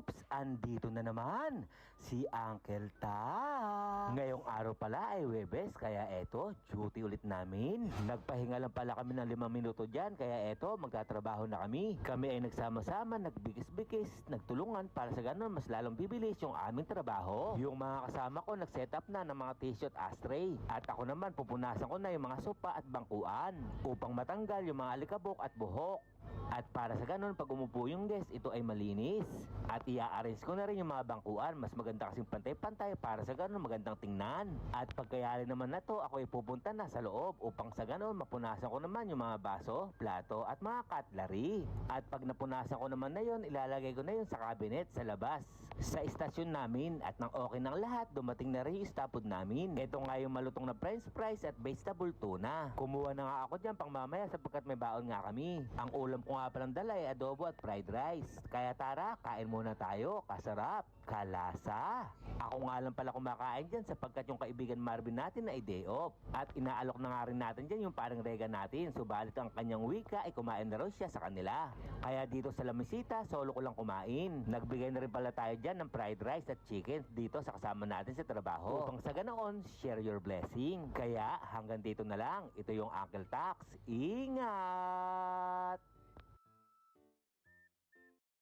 Oops! Andito na naman si Uncle Ta. Ngayong araw pala ay Webes, kaya eto, duty ulit namin. Nagpahinga lang pala kami ng 5 minuto dyan, kaya eto, magtatrabaho na kami. Kami ay nagsama-sama, nagbigis-bigis, nagtulungan para sa ganun mas lalong bibilis yung aming trabaho. Yung mga kasama ko nag-set up na ng mga tissue at ashtray. At ako naman pupunasan ko na yung mga sopa at bangkuan upang matanggal yung mga alikabok at buhok. At para sa ganun, pag umupo yung guest, ito ay malinis. At i-arrange ko na rin yung mga bangkuan. Mas maganda kasing pantay-pantay para sa ganun magandang tingnan. At pagkayari naman na to, ako ay pupunta na sa loob upang sa ganun mapunasan ko naman yung mga baso, plato at mga cutlery. At pag napunasan ko naman na yun, ilalagay ko na yun sa cabinet sa labas sa istasyon namin. At nang okay ng lahat, dumating na rin yung stopod namin. Ito nga yung malutong na french fries at vegetable tuna. Kumuha na nga ako dyan pang mamaya sapagkat may baon nga kami. Ang ulam ko nga palang dala ay adobo at fried rice. Kaya tara, kain muna tayo. Kasarap, kalasa. Ako nga lang pala kumakain dyan sapagkat yung kaibigan Marvin natin ay day off. At inaalok na nga rin natin dyan yung parang rega natin. Subalit ang kanyang wika ay kumain na raw siya sa kanila. Kaya dito sa Lamisita, solo ko lang kumain. Nagbigay na rin pala tayo dyan ng fried rice at chicken dito sa kasama natin sa trabaho. Upang sa ganoon, share your blessing. Kaya hanggang dito na lang. Ito yung Uncle Tax. Ingat!